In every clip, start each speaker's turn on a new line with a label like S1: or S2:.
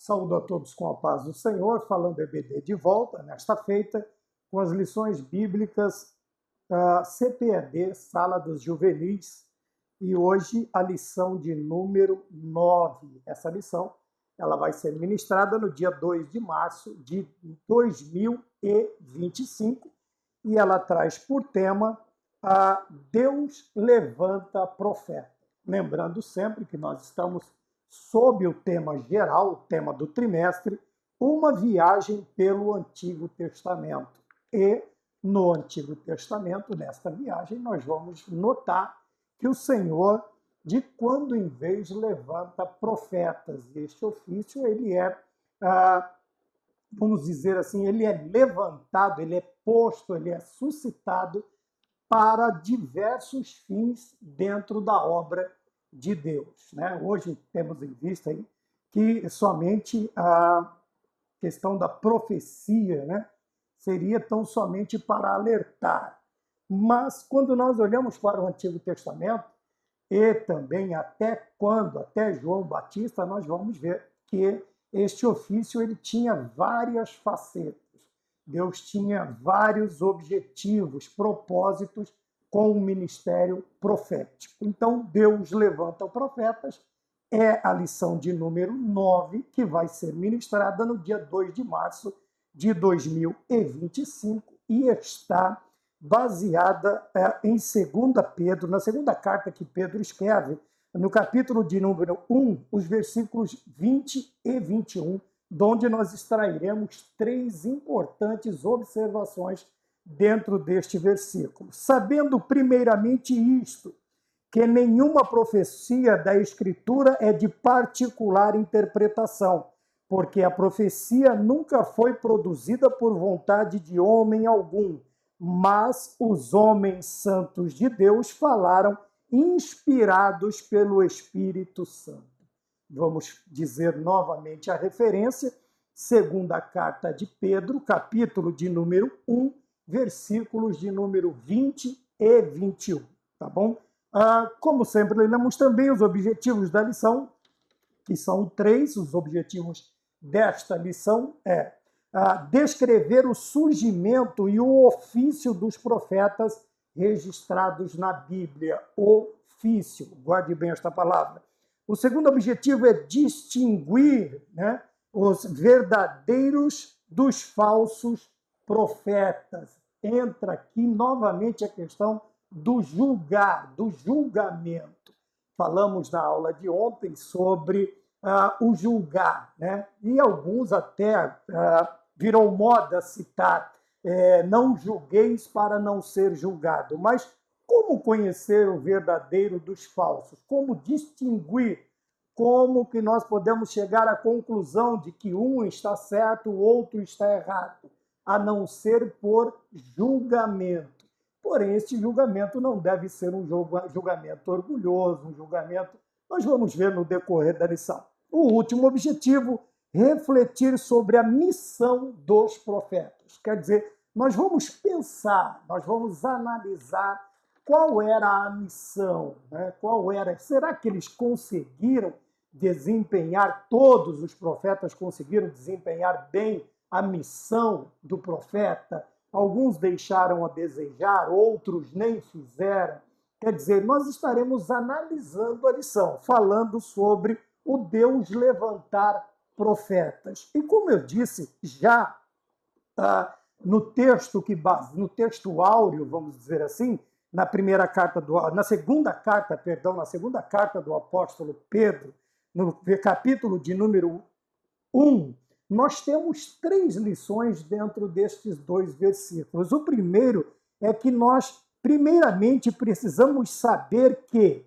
S1: Saúdo a todos com a paz do Senhor, falando EBD de volta nesta feita com as lições bíblicas CPED, Sala dos Juvenis, e hoje a lição de número 9. Essa lição ela vai ser ministrada no dia 2 de março de 2025 e ela traz por tema Deus levanta profeta. Lembrando sempre que nós estamos sob o tema geral, o tema do trimestre, uma viagem pelo Antigo Testamento. E no Antigo Testamento, nesta viagem, nós vamos notar que o Senhor, de quando em vez, levanta profetas. E este ofício, ele é, vamos dizer assim, ele é levantado, ele é posto, ele é suscitado para diversos fins dentro da obra de Deus, né? Hoje temos em vista aí que somente a questão da profecia, né, seria tão somente para alertar. Mas quando nós olhamos para o Antigo Testamento, e também até João Batista, nós vamos ver que este ofício ele tinha várias facetas. Deus tinha vários objetivos, propósitos com o ministério profético. Então, Deus levanta profetas, é a lição de número 9, que vai ser ministrada no dia 2 de março de 2025 e está baseada em 2 Pedro, na segunda carta que Pedro escreve, no capítulo de número 1, os versículos 20 e 21, onde nós extrairemos 3 importantes observações dentro deste versículo. Sabendo primeiramente isto, que nenhuma profecia da Escritura é de particular interpretação, porque a profecia nunca foi produzida por vontade de homem algum, mas os homens santos de Deus falaram inspirados pelo Espírito Santo. Vamos dizer novamente a referência, segunda carta de Pedro, capítulo de número 1, versículos de número 20 e 21, tá bom? Como sempre, lembramos também os objetivos da lição, que são 3. Os objetivos desta lição descrever o surgimento e o ofício dos profetas registrados na Bíblia. Ofício, guarde bem esta palavra. O segundo objetivo é distinguir, né, os verdadeiros dos falsos profetas. Entra aqui novamente a questão do julgar, do julgamento. Falamos na aula de ontem sobre o julgar, né? E alguns até virou moda citar, não julgueis para não ser julgado. Mas como conhecer o verdadeiro dos falsos? Como distinguir? Como que nós podemos chegar à conclusão de que um está certo, o outro está errado? A não ser por julgamento. Porém, este julgamento não deve ser um julgamento orgulhoso, um julgamento... Nós vamos ver no decorrer da lição. O último objetivo, refletir sobre a missão dos profetas. Quer dizer, nós vamos pensar, nós vamos analisar qual era a missão, né? Será que eles conseguiram desempenhar, todos os profetas conseguiram desempenhar bem a missão do profeta? Alguns deixaram a desejar, outros nem fizeram. Quer dizer, nós estaremos analisando a lição, falando sobre o Deus levantar profetas. E como eu disse, já no texto áureo, vamos dizer assim, na segunda carta do apóstolo Pedro, no capítulo de número 1, nós temos 3 lições dentro destes 2 versículos. O primeiro é que nós, primeiramente, precisamos saber que,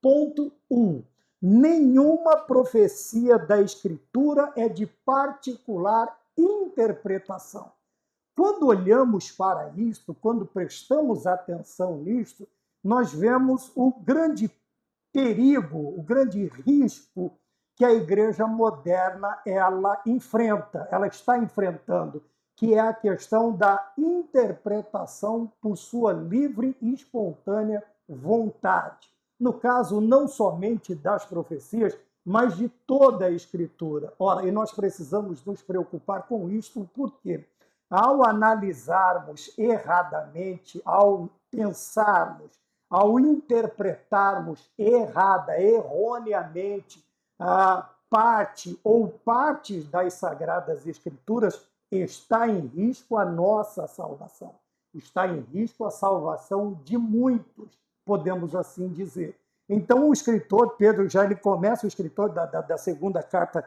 S1: ponto 1, nenhuma profecia da Escritura é de particular interpretação. Quando olhamos para isto, quando prestamos atenção nisto, nós vemos o grande perigo, o grande risco que a igreja moderna ela está enfrentando, que é a questão da interpretação por sua livre e espontânea vontade. No caso, não somente das profecias, mas de toda a Escritura. Ora, e nós precisamos nos preocupar com isto, porque ao analisarmos erradamente, ao pensarmos, ao interpretarmos erroneamente a parte ou partes das Sagradas Escrituras, está em risco a nossa salvação. Está em risco a salvação de muitos, podemos assim dizer. Então, o escritor, Pedro, ele começa, o escritor da segunda carta,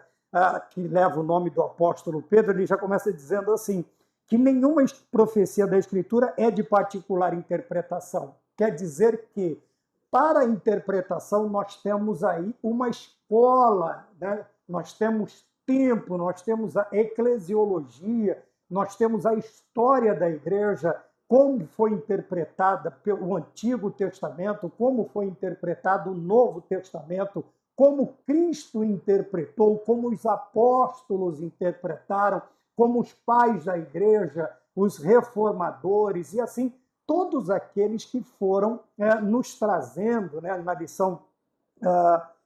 S1: que leva o nome do apóstolo Pedro, ele já começa dizendo assim, que nenhuma profecia da Escritura é de particular interpretação. Quer dizer que, para a interpretação, nós temos aí uma escola, né? Nós temos tempo, nós temos a eclesiologia, nós temos a história da igreja, como foi interpretada pelo Antigo Testamento, como foi interpretado o Novo Testamento, como Cristo interpretou, como os apóstolos interpretaram, como os pais da igreja, os reformadores e assim todos aqueles que foram nos trazendo, né, na lição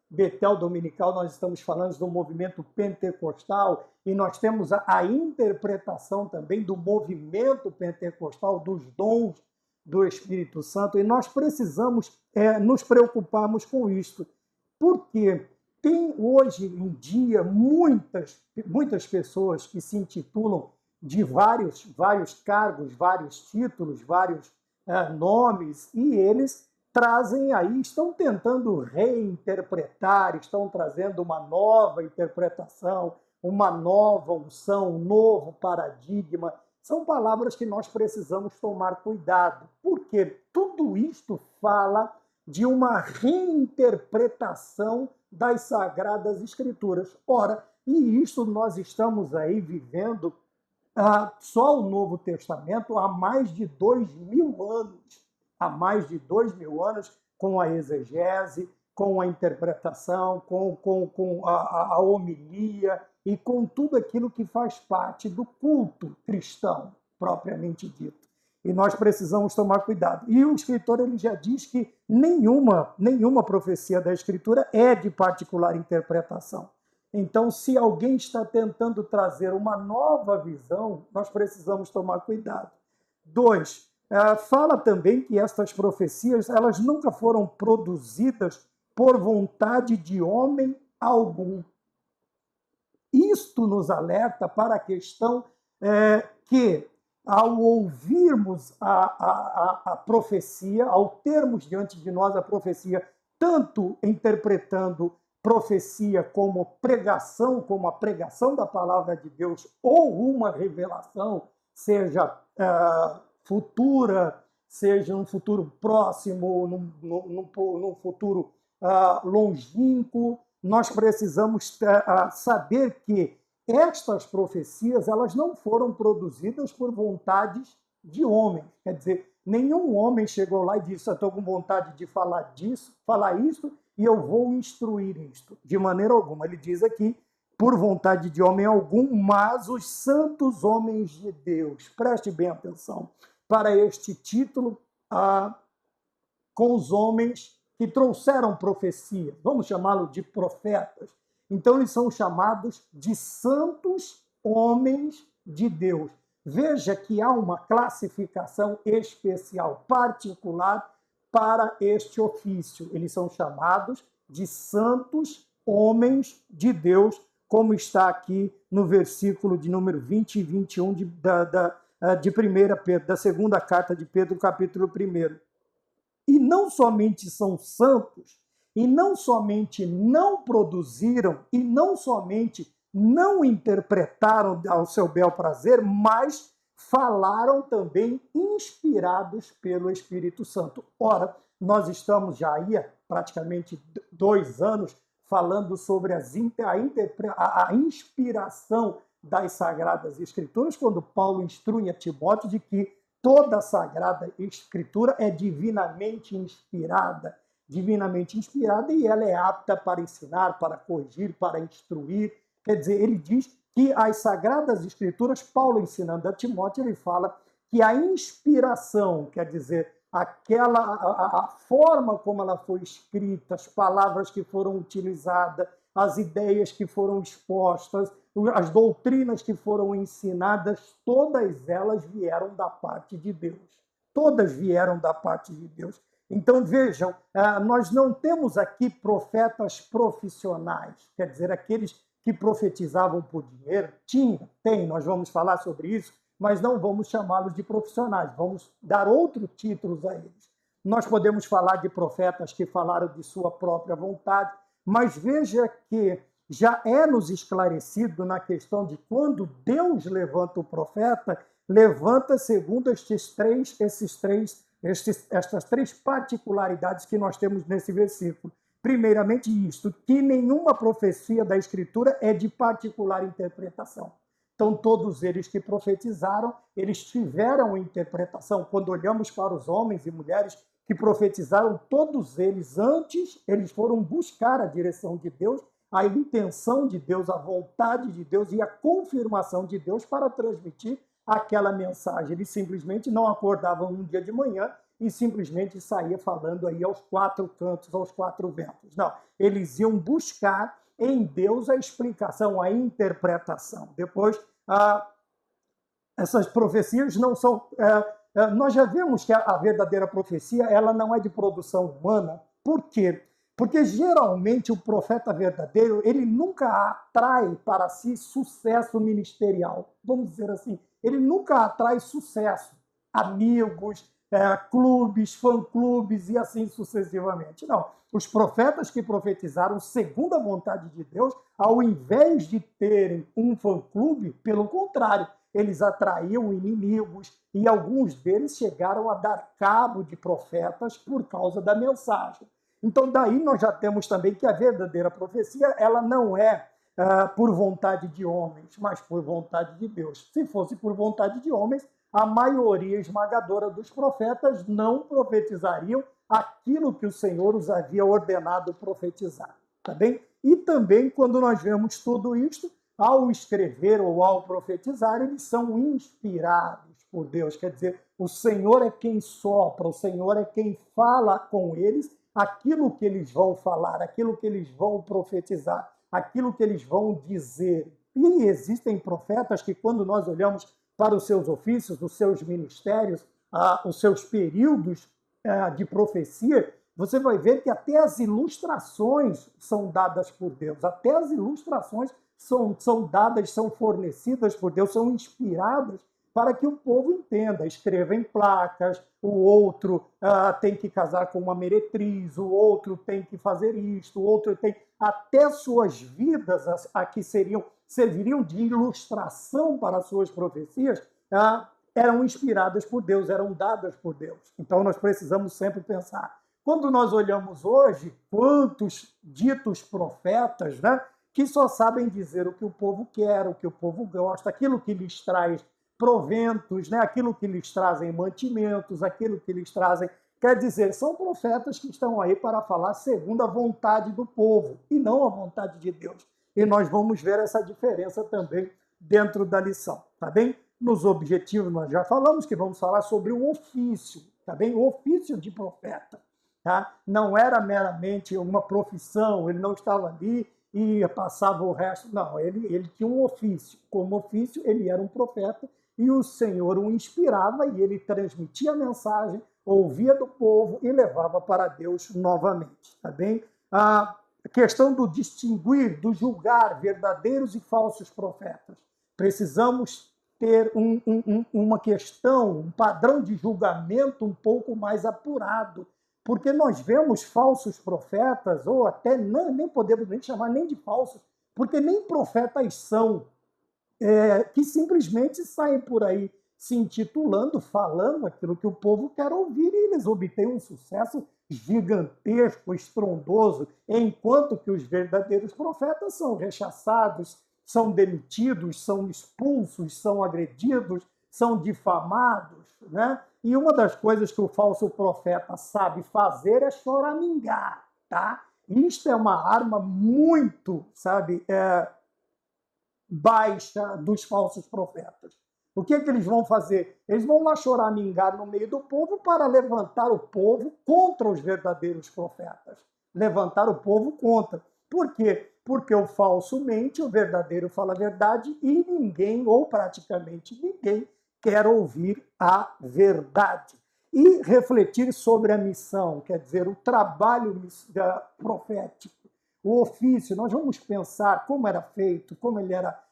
S1: Betel Dominical, nós estamos falando do movimento pentecostal e nós temos a interpretação também do movimento pentecostal, dos dons do Espírito Santo, e nós precisamos nos preocuparmos com isto, porque tem hoje em dia muitas pessoas que se intitulam de vários cargos, vários títulos, vários nomes, e eles trazem aí, estão tentando reinterpretar, estão trazendo uma nova interpretação, uma nova unção, um novo paradigma. São palavras que nós precisamos tomar cuidado, porque tudo isto fala de uma reinterpretação das Sagradas Escrituras. Ora, e isso nós estamos aí vivendo só o Novo Testamento há mais de 2000 anos. Há mais de 2000 anos, com a exegese, com a interpretação, com a homilia e com tudo aquilo que faz parte do culto cristão, propriamente dito. E nós precisamos tomar cuidado. E o escritor ele já diz que nenhuma profecia da Escritura é de particular interpretação. Então, se alguém está tentando trazer uma nova visão, nós precisamos tomar cuidado. 2, fala também que estas profecias elas nunca foram produzidas por vontade de homem algum. Isto nos alerta para a questão que, ao ouvirmos a profecia, ao termos diante de nós a profecia, tanto interpretando profecia como pregação, como a pregação da palavra de Deus, ou uma revelação, seja futura, seja num futuro próximo, num futuro longínquo, nós precisamos saber que estas profecias elas não foram produzidas por vontades de homens. Quer dizer, nenhum homem chegou lá e disse: eu estou com vontade de falar isso, e eu vou instruir isto. De maneira alguma. Ele diz aqui, por vontade de homem algum, mas os santos homens de Deus. Preste bem atenção para este título, com os homens que trouxeram profecia. Vamos chamá-lo de profetas. Então, eles são chamados de santos homens de Deus. Veja que há uma classificação especial, particular, para este ofício. Eles são chamados de santos homens de Deus, como está aqui no versículo de número 20 e 21 de 1 Pedro, da segunda carta de Pedro, capítulo 1. E não somente são santos, e não somente não produziram, e não somente não interpretaram ao seu bel prazer, mas falaram também inspirados pelo Espírito Santo. Ora, nós estamos já aí há praticamente 2 anos falando sobre a inspiração das Sagradas Escrituras, quando Paulo instrui a Timóteo de que toda a Sagrada Escritura é divinamente inspirada, e ela é apta para ensinar, para corrigir, para instruir. Quer dizer, ele diz que as Sagradas Escrituras, Paulo ensinando a Timóteo, ele fala que a inspiração, quer dizer, a forma como ela foi escrita, as palavras que foram utilizadas, as ideias que foram expostas, as doutrinas que foram ensinadas, todas elas vieram da parte de Deus. Todas vieram da parte de Deus. Então, vejam, nós não temos aqui profetas profissionais, quer dizer, aqueles que profetizavam por dinheiro. Tem, nós vamos falar sobre isso, mas não vamos chamá-los de profissionais, vamos dar outros títulos a eles. Nós podemos falar de profetas que falaram de sua própria vontade, mas veja que já é nos esclarecido na questão de quando Deus levanta o profeta, levanta segundo estas três particularidades que nós temos nesse versículo. Primeiramente isto, que nenhuma profecia da Escritura é de particular interpretação. Então, todos eles que profetizaram, eles tiveram interpretação. Quando olhamos para os homens e mulheres que profetizaram, todos eles, antes, eles foram buscar a direção de Deus, a intenção de Deus, a vontade de Deus e a confirmação de Deus para transmitir aquela mensagem. Eles simplesmente não acordavam um dia de manhã e simplesmente saía falando aí aos quatro cantos, aos quatro ventos. Não, eles iam buscar em Deus a explicação, a interpretação. Depois, essas profecias não são... nós já vemos que a verdadeira profecia ela não é de produção humana. Por quê? Porque geralmente o profeta verdadeiro ele nunca atrai para si sucesso ministerial. Vamos dizer assim, ele nunca atrai sucesso, amigos, clubes, fã-clubes e assim sucessivamente. Não, os profetas que profetizaram segundo a vontade de Deus, ao invés de terem um fã-clube, pelo contrário, eles atraíam inimigos e alguns deles chegaram a dar cabo de profetas por causa da mensagem. Então, daí nós já temos também que a verdadeira profecia ela não é por vontade de homens, mas por vontade de Deus. Se fosse por vontade de homens, a maioria esmagadora dos profetas não profetizariam aquilo que o Senhor os havia ordenado profetizar. Tá bem? E também, quando nós vemos tudo isto, ao escrever ou ao profetizar, eles são inspirados por Deus. Quer dizer, o Senhor é quem sopra, o Senhor é quem fala com eles aquilo que eles vão falar, aquilo que eles vão profetizar, aquilo que eles vão dizer. E existem profetas que, quando nós olhamos para os seus ofícios, os seus ministérios, os seus períodos de profecia, você vai ver que até as ilustrações são dadas por Deus, até as ilustrações são dadas, são fornecidas por Deus, são inspiradas para que o povo entenda. Escreva em placas, o outro tem que casar com uma meretriz, o outro tem que fazer isto, o outro tem... Até suas vidas, que serviriam de ilustração para as suas profecias, eram inspiradas por Deus, eram dadas por Deus. Então nós precisamos sempre pensar. Quando nós olhamos hoje, quantos ditos profetas, né, que só sabem dizer o que o povo quer, o que o povo gosta, aquilo que lhes traz proventos, né? Aquilo que lhes trazem mantimentos, aquilo que lhes trazem... Quer dizer, são profetas que estão aí para falar segundo a vontade do povo e não a vontade de Deus. E nós vamos ver essa diferença também dentro da lição, tá bem? Nos objetivos nós já falamos que vamos falar sobre o ofício, tá bem? O ofício de profeta, tá? Não era meramente uma profissão, ele não estava ali e passava o resto, não, ele tinha um ofício. Como ofício, ele era um profeta e o Senhor o inspirava e ele transmitia a mensagem, ouvia do povo e levava para Deus novamente, tá bem? A questão do distinguir, do julgar verdadeiros e falsos profetas. Precisamos ter uma questão, um padrão de julgamento um pouco mais apurado, porque nós vemos falsos profetas, ou até nem podemos nem chamar nem de falsos, porque nem profetas são, que simplesmente saem por aí se intitulando, falando aquilo que o povo quer ouvir, e eles obtêm um sucesso gigantesco, estrondoso, enquanto que os verdadeiros profetas são rechaçados, são demitidos, são expulsos, são agredidos, são difamados, né? E uma das coisas que o falso profeta sabe fazer é choramingar, tá? Isto é uma arma muito, baixa dos falsos profetas. O que eles vão fazer? Eles vão lá choramingar no meio do povo para levantar o povo contra os verdadeiros profetas. Levantar o povo contra. Por quê? Porque o falso mente, o verdadeiro fala a verdade e ninguém, ou praticamente ninguém, quer ouvir a verdade. E refletir sobre a missão, quer dizer, o trabalho profético, o ofício. Nós vamos pensar como era feito, como ele era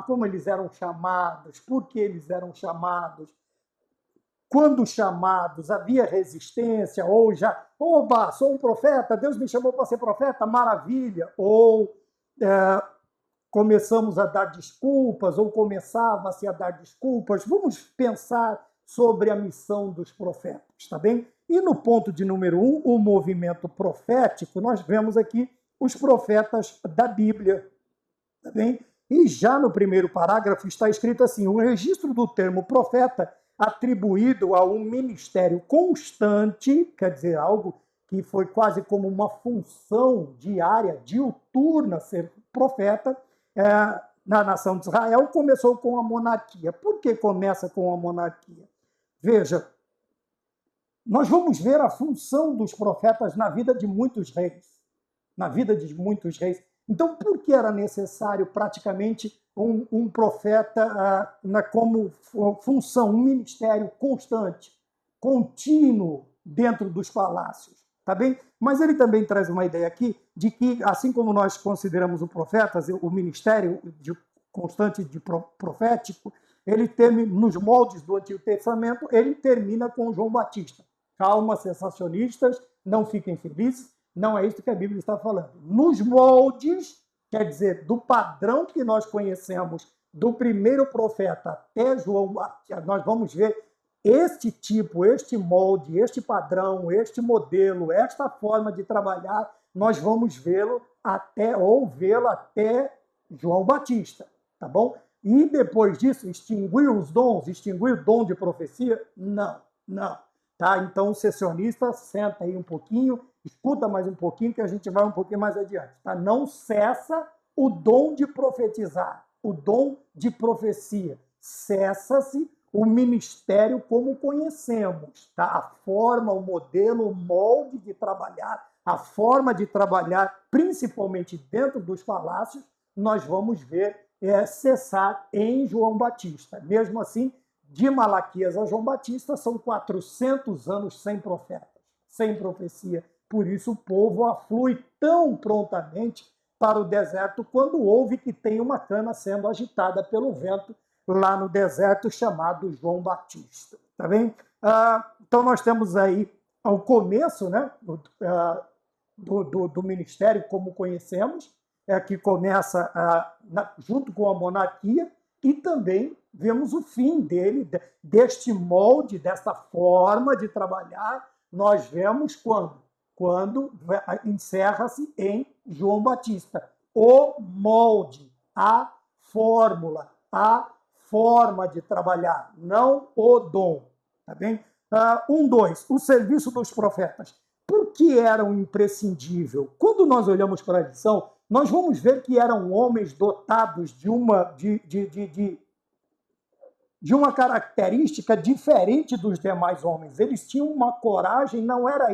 S1: como eles eram chamados, por que eles eram chamados, quando chamados, havia resistência, ou já, oba, sou um profeta, Deus me chamou para ser profeta, maravilha, ou começamos a dar desculpas, ou começava-se a dar desculpas. Vamos pensar sobre a missão dos profetas, tá bem? E no ponto de número 1, o movimento profético, nós vemos aqui os profetas da Bíblia, tá bem? E já no primeiro parágrafo está escrito assim: o registro do termo profeta atribuído a um ministério constante, quer dizer, algo que foi quase como uma função diária, diuturna, ser profeta, na nação de Israel, começou com a monarquia. Por que começa com a monarquia? Veja, nós vamos ver a função dos profetas na vida de muitos reis. Na vida de muitos reis. Então, por que era necessário praticamente um profeta como função, um ministério constante, contínuo dentro dos palácios? Tá bem? Mas ele também traz uma ideia aqui de que, assim como nós consideramos o profeta, o ministério constante de profético, ele nos moldes do Antigo Testamento, ele termina com João Batista. Calma, sensacionistas, não fiquem felizes, não é isso que a Bíblia está falando. Nos moldes, quer dizer, do padrão que nós conhecemos do primeiro profeta até João Batista, nós vamos ver este tipo, este molde, este padrão, este modelo, esta forma de trabalhar, nós vamos vê-lo até João Batista, tá bom? E depois disso, extinguir os dons, extinguir o dom de profecia? Não. Tá? Então, o sessionista, senta aí um pouquinho, escuta mais um pouquinho, que a gente vai um pouquinho mais adiante. Tá? Não cessa o dom de profetizar, o dom de profecia. Cessa-se o ministério como conhecemos. Tá? A forma, o modelo, o molde de trabalhar, a forma de trabalhar, principalmente dentro dos palácios, nós vamos ver cessar em João Batista. Mesmo assim, de Malaquias a João Batista, são 400 anos sem profetas, sem profecia. Por isso o povo aflui tão prontamente para o deserto quando ouve que tem uma cana sendo agitada pelo vento lá no deserto, chamado João Batista. Tá bem? Então nós temos aí ao começo, né, do ministério como conhecemos, que começa junto com a monarquia, e também vemos o fim dele, deste molde, desta forma de trabalhar, nós vemos quando encerra-se em João Batista. O molde, a fórmula, a forma de trabalhar, não o dom. Tá bem? 2. O serviço dos profetas. Por que eram imprescindível? Quando nós olhamos para a lição, nós vamos ver que eram homens dotados de uma característica diferente dos demais homens. Eles tinham uma coragem, não era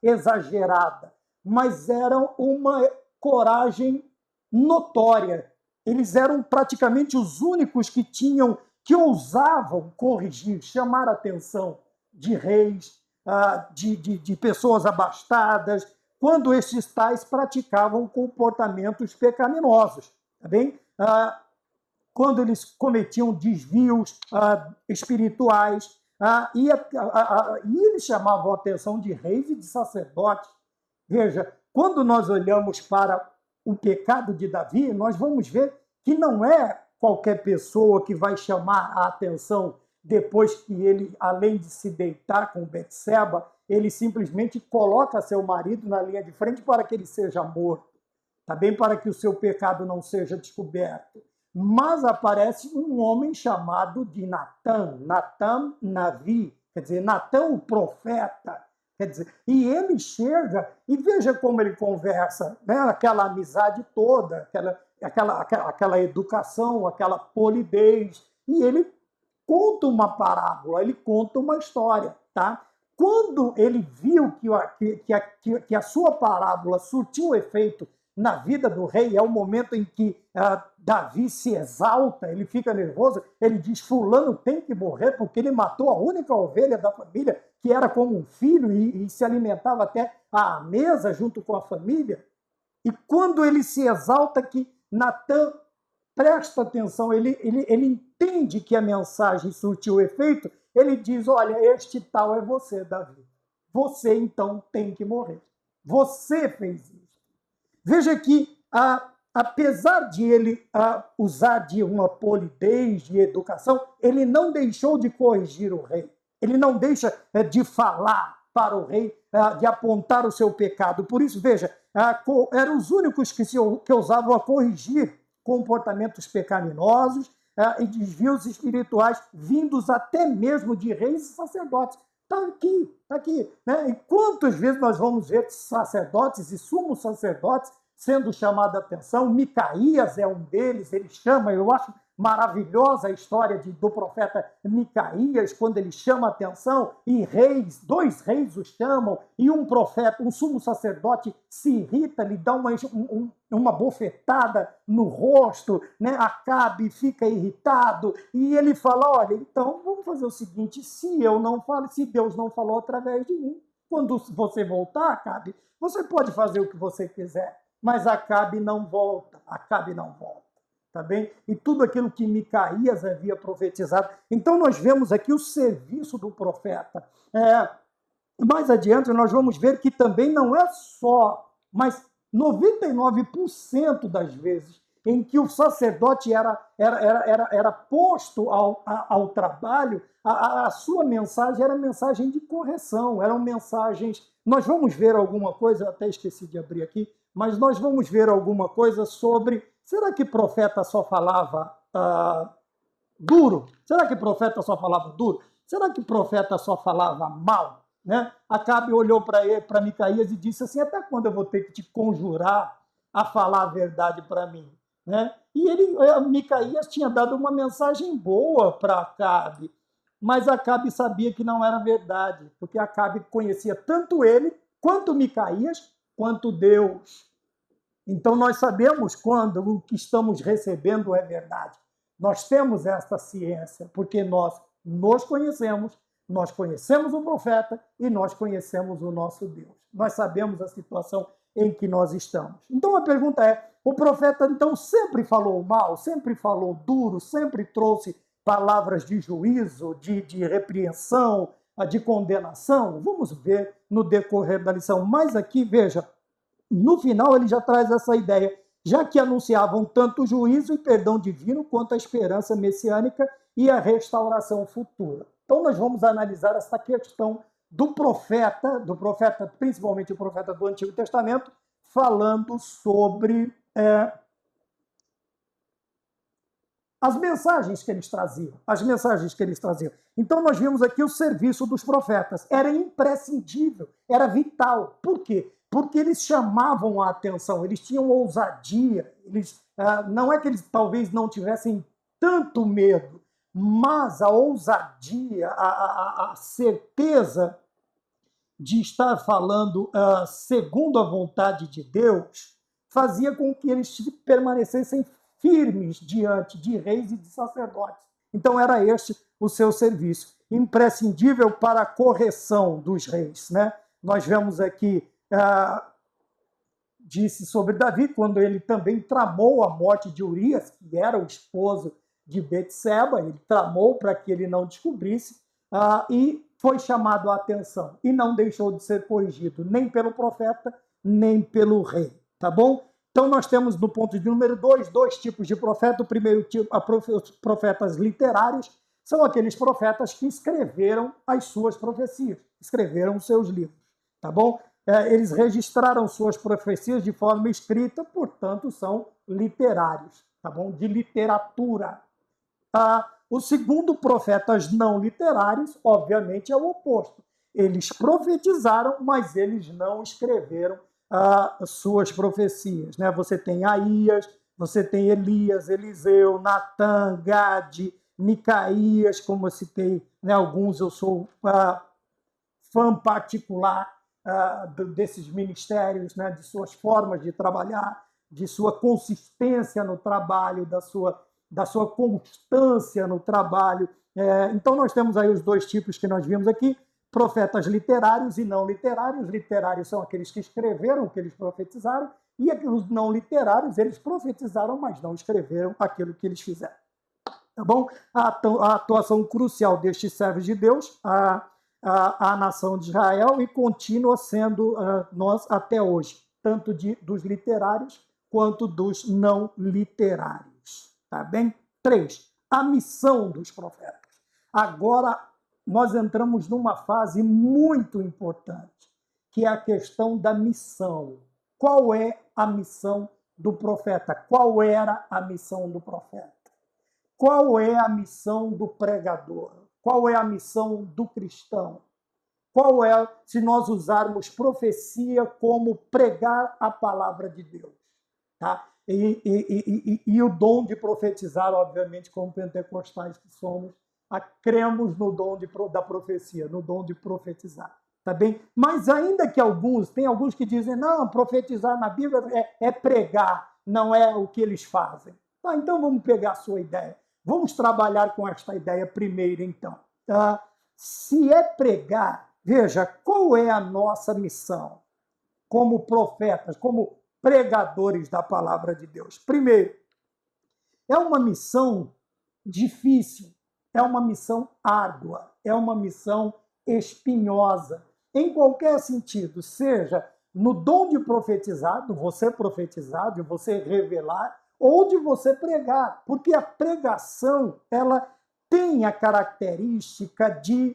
S1: exagerada, mas era uma coragem notória. Eles eram praticamente os únicos que ousavam corrigir, chamar a atenção de reis, de pessoas abastadas, quando estes tais praticavam comportamentos pecaminosos. Tá bem? Quando eles cometiam desvios espirituais, e eles chamavam a atenção de reis e de sacerdotes. Veja, quando nós olhamos para o pecado de Davi, nós vamos ver que não é qualquer pessoa que vai chamar a atenção depois que ele, além de se deitar com Betseba, ele simplesmente coloca seu marido na linha de frente para que ele seja morto, tá bem? Para que o seu pecado não seja descoberto. Mas aparece um homem chamado de Natan Navi, quer dizer, Natan o profeta, quer dizer, e ele chega e veja como ele conversa, né? Aquela amizade toda, aquela educação, aquela polidez, e ele conta uma parábola, ele conta uma história, tá? Quando ele viu que a sua parábola surtiu efeito na vida do rei, é o momento em que Davi se exalta, ele fica nervoso, ele diz, fulano tem que morrer porque ele matou a única ovelha da família, que era como um filho e se alimentava até à mesa junto com a família. E quando ele se exalta, que Natan presta atenção, ele entende que a mensagem surtiu efeito, ele diz, olha, este tal é você, Davi. Você, então, tem que morrer. Você fez isso. Veja que, apesar de ele usar de uma polidez, de educação, ele não deixou de corrigir o rei. Ele não deixa de falar para o rei, de apontar o seu pecado. Por isso, veja, eram os únicos que ousavam a corrigir comportamentos pecaminosos e desvios espirituais vindos até mesmo de reis e sacerdotes. Está aqui, está aqui. Né? E quantas vezes nós vamos ver sacerdotes e sumos sacerdotes sendo chamados a atenção? Micaías é um deles, ele chama, eu acho maravilhosa a história do profeta Micaías, quando ele chama a atenção, e dois reis o chamam, e um profeta, um sumo sacerdote se irrita, lhe dá uma bofetada no rosto, né? Acabe fica irritado, e ele fala, olha, então vamos fazer o seguinte, se eu não falo, se Deus não falou através de mim, quando você voltar, Acabe, você pode fazer o que você quiser, mas Acabe não volta, Acabe não volta. Tá bem? E tudo aquilo que Micaías havia profetizado. Então, nós vemos aqui o serviço do profeta. Mais adiante, nós vamos ver que também não é só, mas 99% das vezes em que o sacerdote era posto ao trabalho, a sua mensagem era mensagem de correção, eram mensagens... Nós vamos ver alguma coisa, eu até esqueci de abrir aqui, mas nós vamos ver alguma coisa sobre... Será que profeta só falava duro? Será que profeta só falava duro? Será que profeta só falava mal? Né? Acabe olhou para Micaías e disse assim, até quando eu vou ter que te conjurar a falar a verdade para mim? Né? E Micaías tinha dado uma mensagem boa para Acabe, mas Acabe sabia que não era verdade, porque Acabe conhecia tanto ele, quanto Micaías, quanto Deus. Então, nós sabemos quando o que estamos recebendo é verdade. Nós temos esta ciência, porque nós nos conhecemos o profeta e nós conhecemos o nosso Deus. Nós sabemos a situação em que nós estamos. Então, a pergunta é, o profeta, então, sempre falou mal, sempre falou duro, sempre trouxe palavras de juízo, de repreensão, de condenação? Vamos ver no decorrer da lição. Mas aqui, veja, no final ele já traz essa ideia, já que anunciavam tanto o juízo e perdão divino quanto a esperança messiânica e a restauração futura. Então nós vamos analisar essa questão do profeta, principalmente o profeta do Antigo Testamento, falando sobre as mensagens que eles traziam. Então nós vimos aqui o serviço dos profetas. Era imprescindível, era vital. Por quê? Porque eles chamavam a atenção, eles tinham ousadia, não é que eles talvez não tivessem tanto medo, mas a ousadia, a certeza de estar falando segundo a vontade de Deus, fazia com que eles permanecessem firmes diante de reis e de sacerdotes. Então era este o seu serviço, imprescindível para a correção dos reis. Né? Nós vemos aqui, disse sobre Davi, quando ele também tramou a morte de Urias, que era o esposo de Betseba, ele tramou para que ele não descobrisse, e foi chamado a atenção, e não deixou de ser corrigido, nem pelo profeta, nem pelo rei. Tá bom? Então nós temos, no ponto de número 2, dois tipos de profeta. O primeiro tipo, os profetas literários, são aqueles profetas que escreveram as suas profecias, escreveram os seus livros. Tá bom? Eles registraram suas profecias de forma escrita, portanto, são literários, tá bom? De literatura. O segundo, profetas não literários, obviamente é o oposto. Eles profetizaram, mas eles não escreveram suas profecias. Né? Você tem Aías, você tem Elias, Eliseu, Natã, Gade, Micaías, como eu citei, né? Alguns eu sou fã particular desses ministérios, né? De suas formas de trabalhar. de sua consistência no trabalho, da sua constância no trabalho. Então, nós temos aí os dois tipos que nós vimos aqui, profetas literários e não literários. Literários são aqueles que escreveram o que eles profetizaram, e os não literários, eles profetizaram, mas não escreveram aquilo que eles fizeram. Tá bom? A atuação crucial destes servos de Deus, a nação de Israel, e continua sendo nós até hoje, tanto dos literários quanto dos não literários. Tá bem? 3. A missão dos profetas. Agora, nós entramos numa fase muito importante, que é a questão da missão. Qual é a missão do profeta? Qual era a missão do profeta? Qual é a missão do pregador? Qual é a missão do cristão? Qual é, se nós usarmos profecia como pregar a palavra de Deus? Tá? E o dom de profetizar, obviamente, como pentecostais que somos, cremos no dom da profecia, no dom de profetizar. Tá bem? Mas ainda que tem alguns que dizem, não, profetizar na Bíblia é pregar, não é o que eles fazem. Tá, então vamos pegar a sua ideia. Vamos trabalhar com esta ideia primeiro, então. Se é pregar, veja, qual é a nossa missão como profetas, como pregadores da palavra de Deus? Primeiro, é uma missão difícil, é uma missão árdua, é uma missão espinhosa, em qualquer sentido, seja no dom de profetizar, de você revelar, ou de você pregar, porque a pregação ela tem a característica de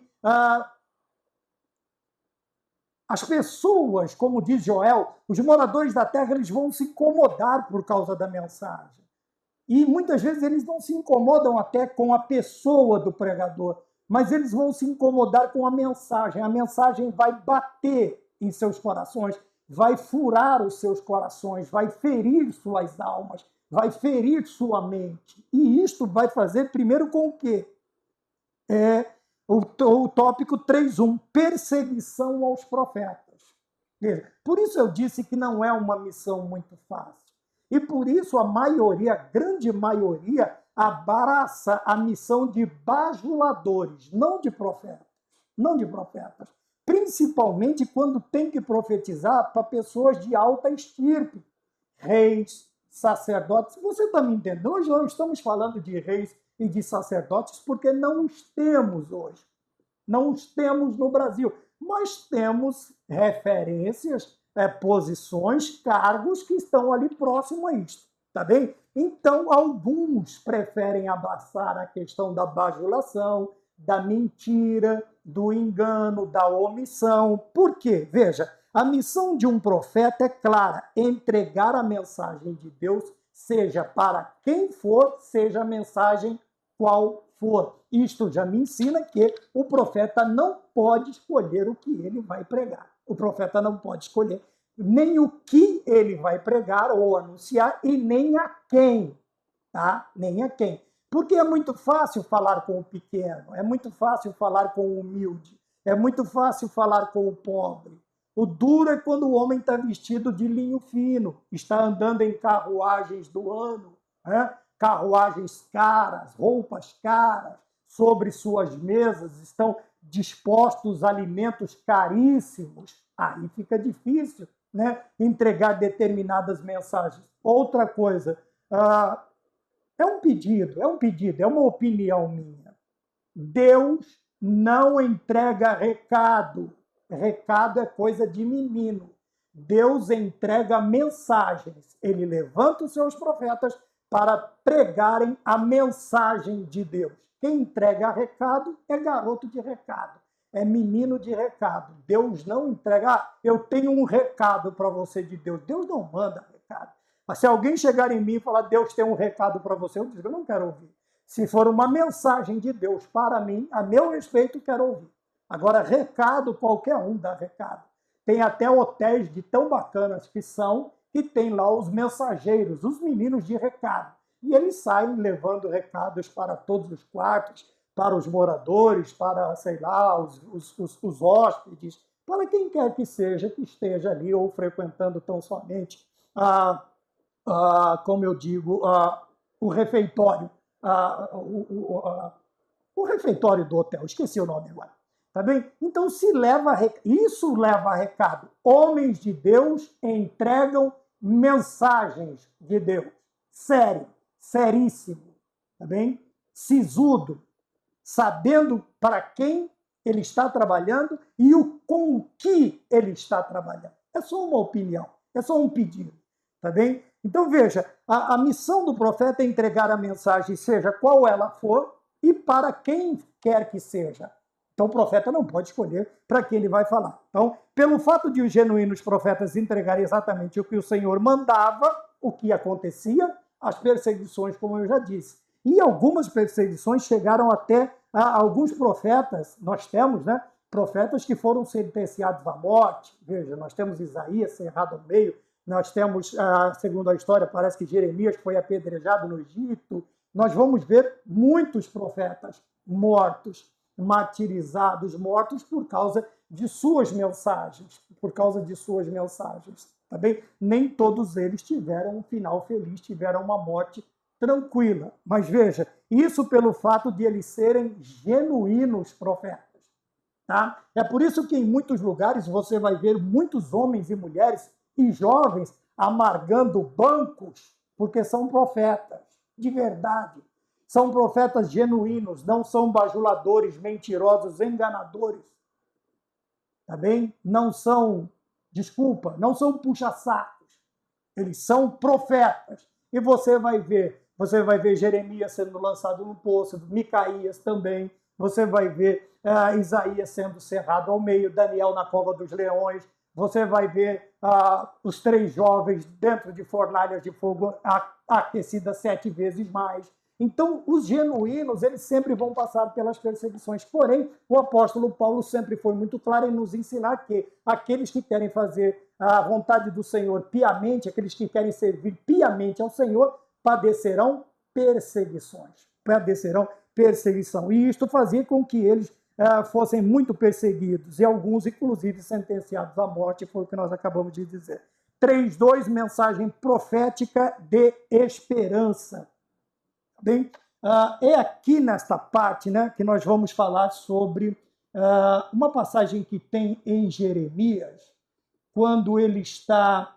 S1: as pessoas, como diz Joel, os moradores da terra, eles vão se incomodar por causa da mensagem. E muitas vezes eles não se incomodam até com a pessoa do pregador, mas eles vão se incomodar com a mensagem. A mensagem vai bater em seus corações, vai furar os seus corações, vai ferir suas almas, vai ferir sua mente. E isto vai fazer primeiro com o quê? O tópico 3.1, perseguição aos profetas. Veja, por isso eu disse que não é uma missão muito fácil. E por isso a grande maioria, abraça a missão de bajuladores, não de profetas. Não de profetas. Principalmente quando tem que profetizar para pessoas de alta estirpe, reis, sacerdotes. Você está me entendendo? Hoje nós estamos falando de reis e de sacerdotes porque não os temos hoje. Não os temos no Brasil. Mas temos referências, posições, cargos que estão ali próximo a isto. Tá bem? Então, alguns preferem abraçar a questão da bajulação, da mentira, do engano, da omissão. Por quê? Veja, a missão de um profeta é clara: entregar a mensagem de Deus, seja para quem for, seja a mensagem qual for. Isto já me ensina que o profeta não pode escolher o que ele vai pregar. O profeta não pode escolher nem o que ele vai pregar ou anunciar e nem a quem, tá? Nem a quem. Porque é muito fácil falar com o pequeno, é muito fácil falar com o humilde, é muito fácil falar com o pobre. O duro é quando o homem está vestido de linho fino, está andando em carruagens do ano, né? Carruagens caras, roupas caras, sobre suas mesas estão dispostos alimentos caríssimos. Aí fica difícil, né, entregar determinadas mensagens. Outra coisa, é um pedido, é uma opinião minha. Deus não entrega recado. Recado é coisa de menino. Deus entrega mensagens. Ele levanta os seus profetas para pregarem a mensagem de Deus. Quem entrega recado é garoto de recado, é menino de recado. Deus não entrega, eu tenho um recado para você de Deus. Deus não manda recado. Mas se alguém chegar em mim e falar, Deus tem um recado para você, eu digo, eu não quero ouvir. Se for uma mensagem de Deus para mim, a meu respeito, quero ouvir. Agora, recado, qualquer um dá recado. Tem até hotéis de tão bacanas que são, que tem lá os mensageiros, os meninos de recado. E eles saem levando recados para todos os quartos, para os moradores, para, sei lá, os hóspedes, para quem quer que seja que esteja ali ou frequentando tão somente como eu digo, o refeitório, o refeitório do hotel, esqueci o nome agora. Tá bem? Então, isso leva a recado. Homens de Deus entregam mensagens de Deus. Sério, seríssimo. Tá bem? Sisudo, sabendo para quem ele está trabalhando e com o que ele está trabalhando. É só uma opinião, é só um pedido. Tá bem? Então, veja, a missão do profeta é entregar a mensagem, seja qual ela for, e para quem quer que seja. Então, o profeta não pode escolher para quem ele vai falar. Então, pelo fato de os genuínos profetas entregarem exatamente o que o Senhor mandava, o que acontecia, as perseguições, como eu já disse. E algumas perseguições chegaram até a alguns profetas, nós temos, né, profetas que foram sentenciados à morte. Veja, nós temos Isaías cerrado ao meio, nós temos, segundo a história, parece que Jeremias foi apedrejado no Egito. Nós vamos ver muitos profetas mortos, martirizados, mortos por causa de suas mensagens, tá bem? Nem todos eles tiveram um final feliz, tiveram uma morte tranquila. Mas veja, isso pelo fato de eles serem genuínos profetas, tá? É por isso que em muitos lugares você vai ver muitos homens e mulheres e jovens amargando bancos, porque são profetas, de verdade. São profetas genuínos, não são bajuladores, mentirosos, enganadores. Tá bem? Não são, não são puxa-sacos. Eles são profetas. E você vai ver Jeremias sendo lançado no poço, Micaías também. Você vai ver Isaías sendo cerrado ao meio, Daniel na cova dos leões. Você vai ver os 3 jovens dentro de fornalhas de fogo aquecidas 7 vezes mais. Então, os genuínos, eles sempre vão passar pelas perseguições. Porém, o apóstolo Paulo sempre foi muito claro em nos ensinar que aqueles que querem fazer a vontade do Senhor piamente, aqueles que querem servir piamente ao Senhor, padecerão perseguições. Padecerão perseguição. E isto fazia com que eles fossem muito perseguidos, e alguns, inclusive, sentenciados à morte, foi o que nós acabamos de dizer. 3:2, mensagem profética de esperança. Bem, é aqui nesta parte, né, que nós vamos falar sobre uma passagem que tem em Jeremias, quando ele está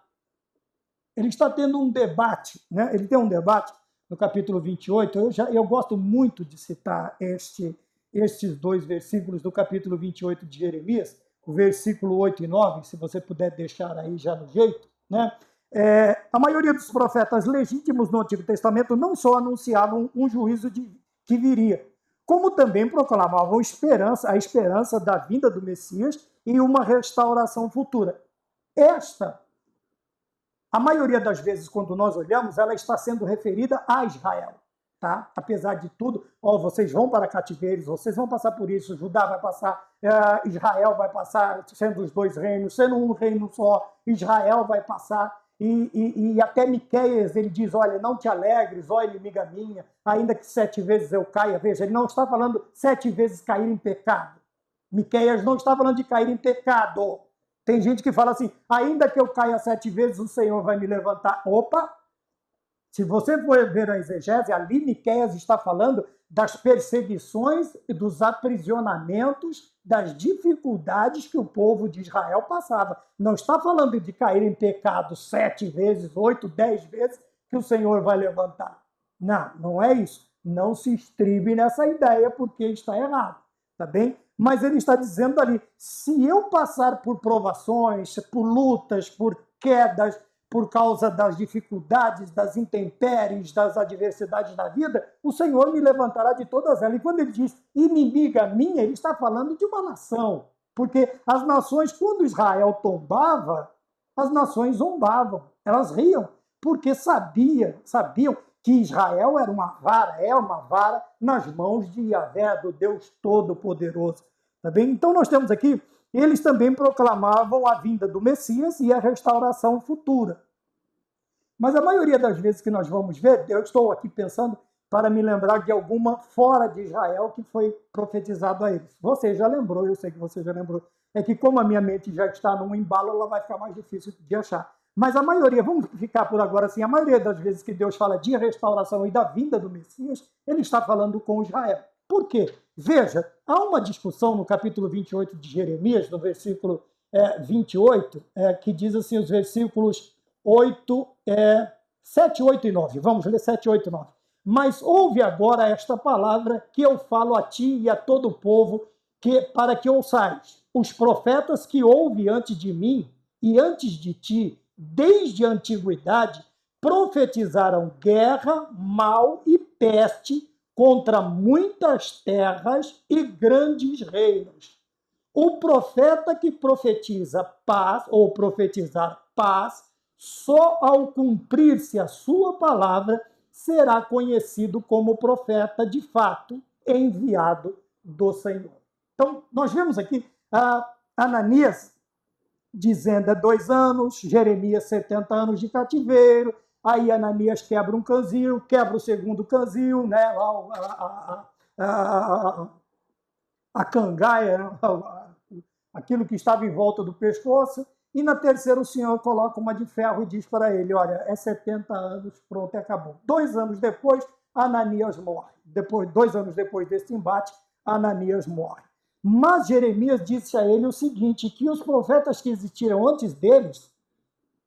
S1: tendo um debate, né? Ele tem um debate no capítulo 28. Eu gosto muito de citar estes 2 versículos do capítulo 28 de Jeremias, o versículo 8 e 9, se você puder deixar aí já no jeito, né? A maioria dos profetas legítimos no Antigo Testamento não só anunciavam um juízo que viria, como também proclamavam a esperança da vinda do Messias e uma restauração futura. A maioria das vezes, quando nós olhamos, ela está sendo referida a Israel. Tá? Apesar de tudo, vocês vão para cativeiros, vocês vão passar por isso, Judá vai passar, Israel vai passar, sendo os 2 reinos, sendo um reino só, Israel vai passar. E até Miqueias, ele diz, olha, não te alegres, ó inimiga minha, ainda que 7 vezes eu caia. Veja, ele não está falando 7 vezes cair em pecado. Miqueias não está falando de cair em pecado. Tem gente que fala assim, ainda que eu caia 7 vezes, o Senhor vai me levantar. Opa! Se você for ver a exegese, ali Miqueias está falando das perseguições e dos aprisionamentos, das dificuldades que o povo de Israel passava. Não está falando de cair em pecado 7 vezes, 8, 10 vezes, que o Senhor vai levantar. Não, não é isso. Não se estribe nessa ideia, porque está errado. Tá bem? Mas ele está dizendo ali, se eu passar por provações, por lutas, por quedas, por causa das dificuldades, das intempéries, das adversidades da vida, o Senhor me levantará de todas elas. E quando ele diz inimiga minha, ele está falando de uma nação. Porque as nações, quando Israel tombava, as nações zombavam, elas riam, porque sabiam que Israel era é uma vara nas mãos de Yahvé, do Deus Todo-Poderoso. Tá bem? Então nós temos aqui, eles também proclamavam a vinda do Messias e a restauração futura. Mas a maioria das vezes que nós vamos ver, eu estou aqui pensando para me lembrar de alguma fora de Israel que foi profetizado a eles. Você já lembrou, eu sei que você já lembrou. É que como a minha mente já está num embalo, ela vai ficar mais difícil de achar. Mas a maioria, vamos ficar por agora assim, a maioria das vezes que Deus fala de restauração e da vinda do Messias, ele está falando com Israel. Por quê? Veja, há uma discussão no capítulo 28 de Jeremias, no versículo 28, que diz assim, os versículos 7, 8 e 9. Vamos ler 7, 8 e 9. Mas ouve agora esta palavra que eu falo a ti e a todo o povo, para que ouçais. Os profetas que houve antes de mim e antes de ti, desde a antiguidade, profetizaram guerra, mal e peste contra muitas terras e grandes reinos. O profeta que profetiza paz, ou profetizar paz, só ao cumprir-se a sua palavra, será conhecido como profeta de fato, enviado do Senhor. Então, nós vemos aqui Ananias dizendo 2 anos, Jeremias 70 anos de cativeiro, aí Ananias quebra um canzil, quebra o segundo canzil, né? A cangaia, aquilo que estava em volta do pescoço, e na terceira o Senhor coloca uma de ferro e diz para ele, olha, é 70 anos, pronto, acabou. 2 anos depois, Ananias morre. 2 anos depois desse embate, Ananias morre. Mas Jeremias disse a ele o seguinte, que os profetas que existiram antes deles,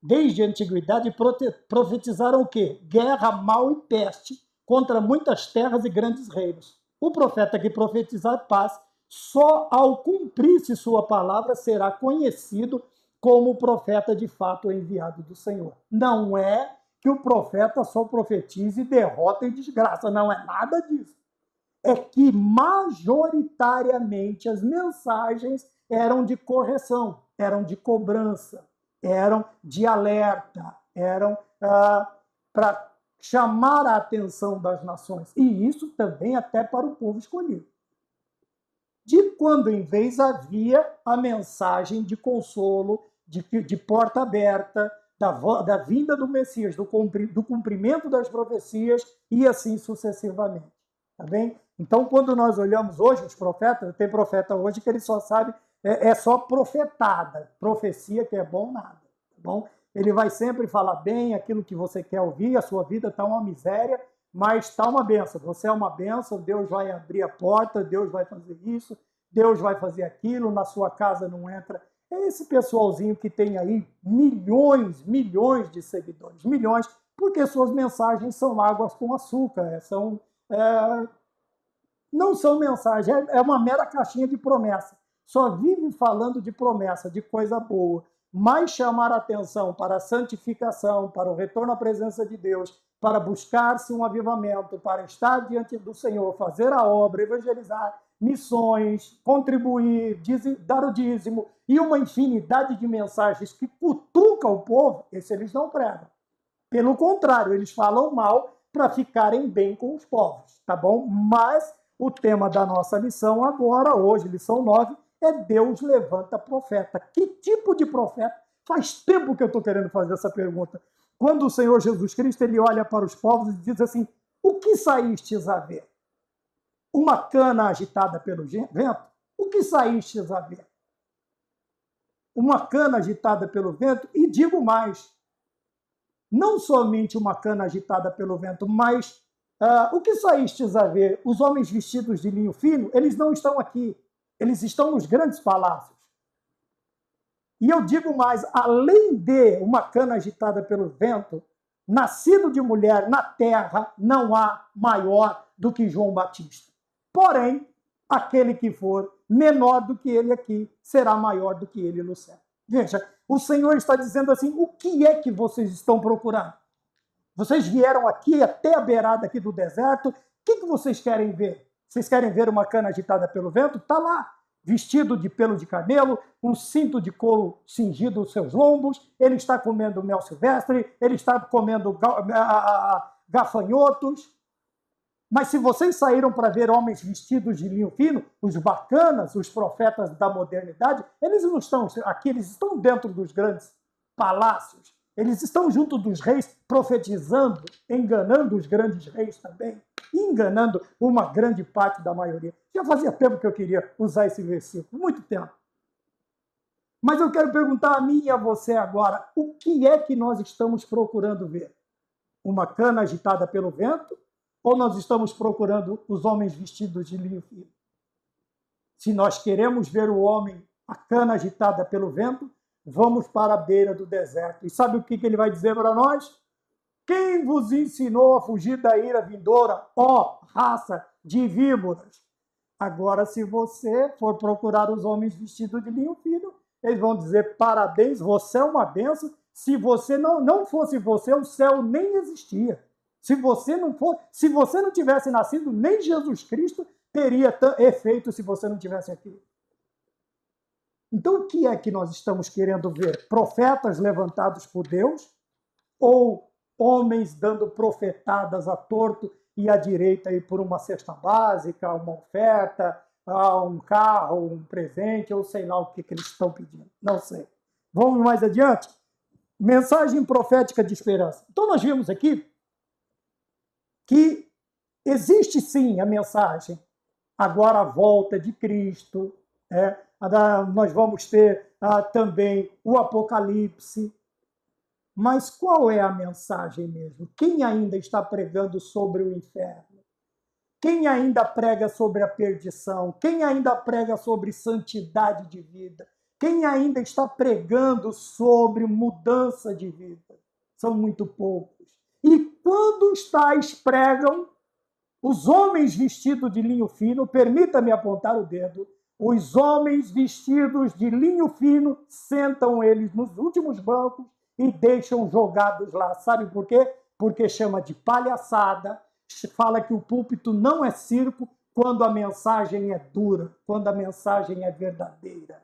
S1: desde a antiguidade, profetizaram o quê? Guerra, mal e peste contra muitas terras e grandes reinos. O profeta que profetizar paz, só ao cumprir-se sua palavra, será conhecido como profeta de fato enviado do Senhor. Não é que o profeta só profetize derrota e desgraça, não é nada disso. É que majoritariamente as mensagens eram de correção, eram de cobrança, eram de alerta, eram para chamar a atenção das nações. E isso também até para o povo escolhido. De quando em vez havia a mensagem de consolo, de porta aberta, da vinda do Messias, do cumprimento das profecias e assim sucessivamente. Tá bem? Então, quando nós olhamos hoje os profetas, tem profeta hoje que ele só sabe, é só profetada, profecia que é bom nada. Tá bom? Ele vai sempre falar bem aquilo que você quer ouvir, a sua vida está uma miséria, mas está uma benção. Você é uma benção, Deus vai abrir a porta, Deus vai fazer isso, Deus vai fazer aquilo, na sua casa não entra. É esse pessoalzinho que tem aí milhões de seguidores, milhões, porque suas mensagens são águas com açúcar, não são mensagens, é uma mera caixinha de promessa. Só vive falando de promessa, de coisa boa, mas chamar a atenção para a santificação, para o retorno à presença de Deus, para buscar-se um avivamento, para estar diante do Senhor, fazer a obra, evangelizar, missões, contribuir, dar o dízimo e uma infinidade de mensagens que cutucam o povo, esse eles não pregam. Pelo contrário, eles falam mal para ficarem bem com os povos, tá bom? Mas o tema da nossa lição agora, hoje, lição 9, é Deus levanta profeta. Que tipo de profeta? Faz tempo que eu estou querendo fazer essa pergunta. Quando o Senhor Jesus Cristo ele olha para os povos e diz assim, o que saístes a ver? Uma cana agitada pelo vento? O que saístes a ver? Uma cana agitada pelo vento? E digo mais, não somente uma cana agitada pelo vento, mas o que saístes a ver? Os homens vestidos de linho fino, eles não estão aqui. Eles estão nos grandes palácios. E eu digo mais, além de uma cana agitada pelo vento, nascido de mulher na terra, não há maior do que João Batista. Porém, aquele que for menor do que ele aqui, será maior do que ele no céu. Veja, o Senhor está dizendo assim, o que é que vocês estão procurando? Vocês vieram aqui até a beirada aqui do deserto, o que vocês querem ver? Vocês querem ver uma cana agitada pelo vento? Está lá, vestido de pelo de camelo, um cinto de couro cingido aos seus lombos, ele está comendo mel silvestre, ele está comendo gafanhotos. Mas se vocês saíram para ver homens vestidos de linho fino, os bacanas, os profetas da modernidade, eles não estão aqui, eles estão dentro dos grandes palácios, eles estão junto dos reis profetizando, enganando os grandes reis também, enganando uma grande parte da maioria. Já fazia tempo que eu queria usar esse versículo, muito tempo. Mas eu quero perguntar a mim e a você agora, o que é que nós estamos procurando ver? Uma cana agitada pelo vento? Ou nós estamos procurando os homens vestidos de linho fino? Se nós queremos ver o homem, a cana agitada pelo vento, vamos para a beira do deserto. E sabe o que ele vai dizer para nós? Quem vos ensinou a fugir da ira vindoura, ó raça de víboras? Agora, se você for procurar os homens vestidos de linho fino, eles vão dizer, parabéns, você é uma benção. Se você não fosse você, o céu nem existia. Se você não tivesse nascido, nem Jesus Cristo teria efeito se você não tivesse aqui. Então, o que é que nós estamos querendo ver? Profetas levantados por Deus ou homens dando profetadas à torto e à direita aí por uma cesta básica, uma oferta, um carro, um presente, ou sei lá o que eles estão pedindo. Não sei. Vamos mais adiante? Mensagem profética de esperança. Então, nós vimos aqui que existe sim a mensagem, agora a volta de Cristo, nós vamos ter também o Apocalipse, mas qual é a mensagem mesmo? Quem ainda está pregando sobre o inferno? Quem ainda prega sobre a perdição? Quem ainda prega sobre santidade de vida? Quem ainda está pregando sobre mudança de vida? São muito poucos. E quando os tais pregam, os homens vestidos de linho fino, permita-me apontar o dedo, os homens vestidos de linho fino sentam eles nos últimos bancos e deixam jogados lá. Sabe por quê? Porque chama de palhaçada, fala que o púlpito não é circo quando a mensagem é dura, quando a mensagem é verdadeira.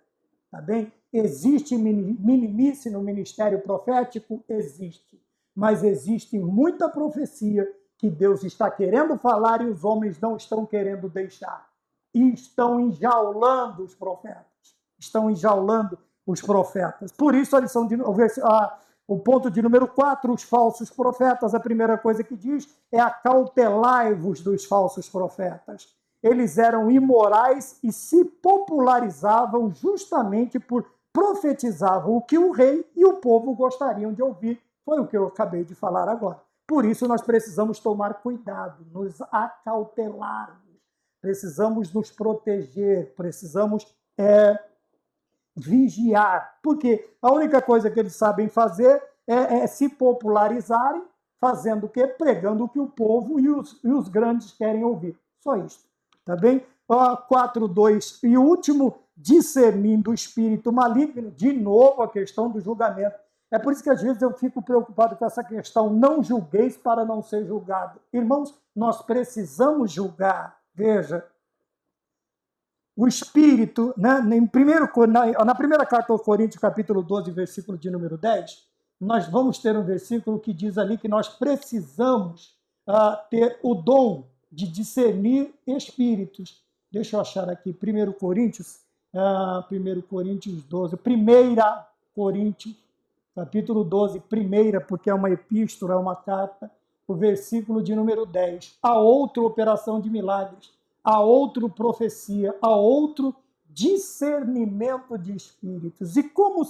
S1: Tá bem? Existe meninice no ministério profético? Existe. Mas existe muita profecia que Deus está querendo falar e os homens não estão querendo deixar. E estão enjaulando os profetas. Estão enjaulando os profetas. Por isso, a lição o ponto de número 4, os falsos profetas, a primeira coisa que diz é acautelai-vos dos falsos profetas. Eles eram imorais e se popularizavam justamente por profetizavam o que o rei e o povo gostariam de ouvir. Foi o que eu acabei de falar agora. Por isso, nós precisamos tomar cuidado, nos acautelarmos, precisamos nos proteger, precisamos vigiar, porque a única coisa que eles sabem fazer é se popularizarem, fazendo o quê? Pregando o que o povo e os grandes querem ouvir. Só isso, tá bem? 4.2, e o último, discernindo o espírito maligno, de novo a questão do julgamento. É por isso que às vezes eu fico preocupado com essa questão, não julgueis para não ser julgado. Irmãos, nós precisamos julgar. Veja, o Espírito, né, na primeira carta aos Coríntios, capítulo 12, versículo de número 10, nós vamos ter um versículo que diz ali que nós precisamos ter o dom de discernir espíritos. Deixa eu achar aqui, 1 Coríntios 12, 1 Coríntios, capítulo 12, primeira, porque é uma epístola, é uma carta, o versículo de número 10. Há outra operação de milagres, há outra profecia, há outro discernimento de espíritos. E como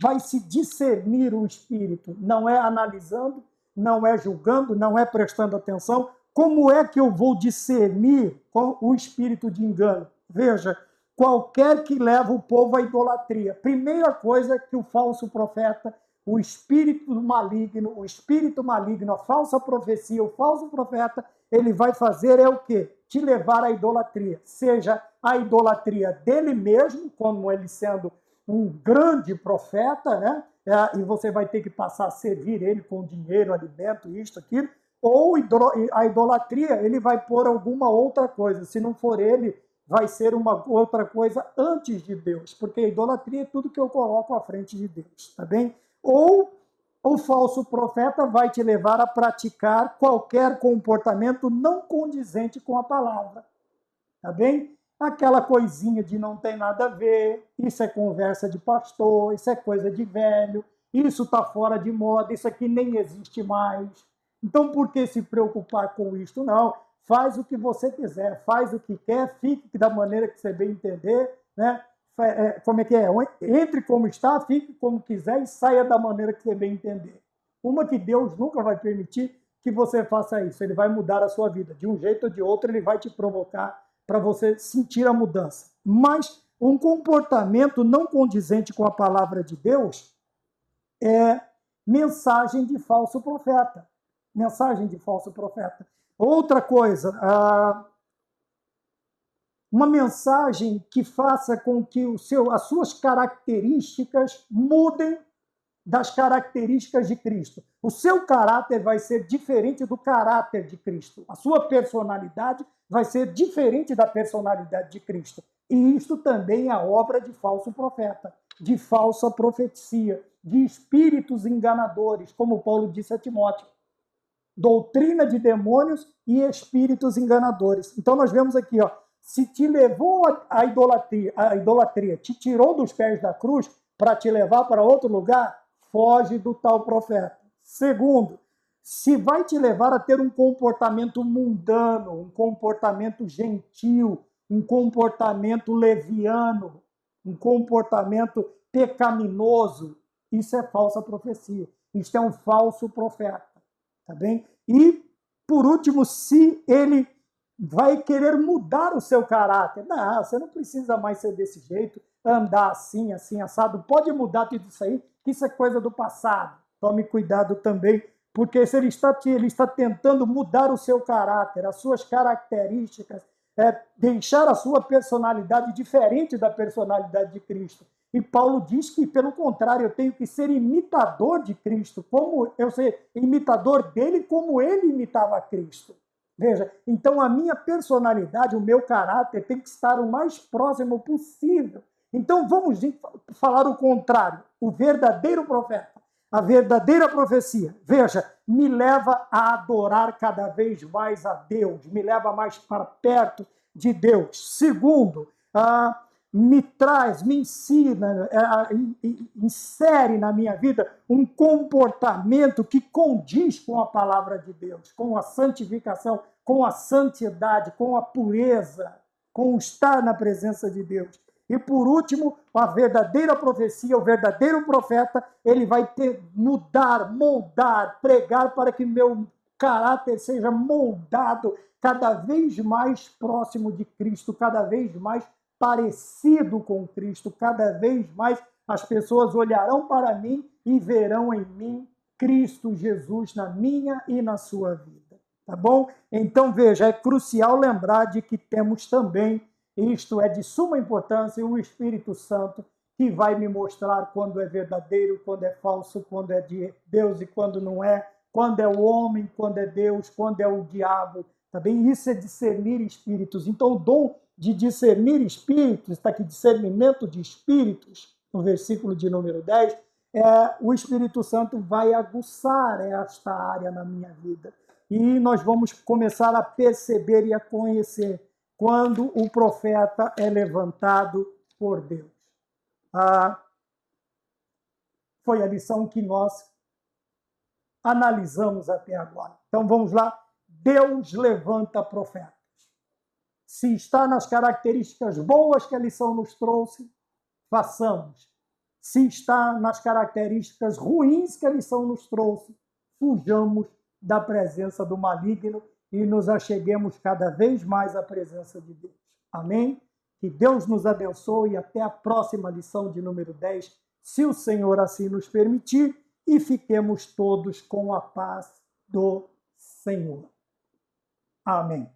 S1: vai se discernir o espírito? Não é analisando, não é julgando, não é prestando atenção. Como é que eu vou discernir o espírito de engano? Veja, qualquer que leva o povo à idolatria. Primeira coisa que o falso profeta, o espírito maligno, a falsa profecia, o falso profeta, ele vai fazer é o quê? Te levar à idolatria. Seja a idolatria dele mesmo, como ele sendo um grande profeta, né? E você vai ter que passar a servir ele com dinheiro, alimento, isto, aquilo. Ou a idolatria, ele vai pôr alguma outra coisa. Se não for ele, vai ser uma outra coisa antes de Deus, porque a idolatria é tudo que eu coloco à frente de Deus, tá bem? Ou o falso profeta vai te levar a praticar qualquer comportamento não condizente com a palavra, tá bem? Aquela coisinha de não tem nada a ver, isso é conversa de pastor, isso é coisa de velho, isso está fora de moda, isso aqui nem existe mais. Então, por que se preocupar com isto? Não. Faz o que você quiser, faz o que quer, fique da maneira que você bem entender, né? como é que é? Entre como está, fique como quiser e saia da maneira que você bem entender. Uma que Deus nunca vai permitir que você faça isso. Ele vai mudar a sua vida. De um jeito ou de outro, ele vai te provocar para você sentir a mudança. Mas um comportamento não condizente com a palavra de Deus é mensagem de falso profeta. Mensagem de falso profeta. Outra coisa, uma mensagem que faça com que as suas características mudem das características de Cristo. O seu caráter vai ser diferente do caráter de Cristo. A sua personalidade vai ser diferente da personalidade de Cristo. E isto também é obra de falso profeta, de falsa profecia, de espíritos enganadores, como Paulo disse a Timóteo. Doutrina de demônios e espíritos enganadores. Então nós vemos aqui, se te levou à idolatria, te tirou dos pés da cruz para te levar para outro lugar, foge do tal profeta. Segundo, se vai te levar a ter um comportamento mundano, um comportamento gentil, um comportamento leviano, um comportamento pecaminoso, isso é falsa profecia. Isso é um falso profeta. Tá bem? E, por último, se ele vai querer mudar o seu caráter. Não, você não precisa mais ser desse jeito, andar assim, assim, assado. Pode mudar tudo isso aí, que isso é coisa do passado. Tome cuidado também, porque se ele está tentando mudar o seu caráter, as suas características, deixar a sua personalidade diferente da personalidade de Cristo. E Paulo diz que, pelo contrário, eu tenho que ser imitador de Cristo, como eu ser imitador dele, como ele imitava Cristo. Veja, então a minha personalidade, o meu caráter tem que estar o mais próximo possível. Então vamos falar o contrário. O verdadeiro profeta, a verdadeira profecia, veja, me leva a adorar cada vez mais a Deus, me leva mais para perto de Deus. Segundo, me ensina, insere na minha vida um comportamento que condiz com a palavra de Deus, com a santificação, com a santidade, com a pureza, com o estar na presença de Deus. E por último, a verdadeira profecia, o verdadeiro profeta, ele vai mudar, moldar, pregar para que meu caráter seja moldado cada vez mais próximo de Cristo, cada vez mais parecido com Cristo, cada vez mais as pessoas olharão para mim e verão em mim Cristo Jesus na minha e na sua vida. Tá bom? Então, veja, é crucial lembrar de que temos também, isto é de suma importância, o Espírito Santo, que vai me mostrar quando é verdadeiro, quando é falso, quando é de Deus e quando não é, quando é o homem, quando é Deus, quando é o diabo. Tá bem? Isso é discernir espíritos. Então, o dom de discernir espíritos, está aqui, discernimento de espíritos, no versículo de número 10, o Espírito Santo vai aguçar esta área na minha vida. E nós vamos começar a perceber e a conhecer quando o profeta é levantado por Deus. Foi a lição que nós analisamos até agora. Então vamos lá. Deus levanta profetas. Se está nas características boas que a lição nos trouxe, façamos. Se está nas características ruins que a lição nos trouxe, fujamos da presença do maligno e nos acheguemos cada vez mais à presença de Deus. Amém? Que Deus nos abençoe e até a próxima lição de número 10, se o Senhor assim nos permitir, e fiquemos todos com a paz do Senhor. Amém.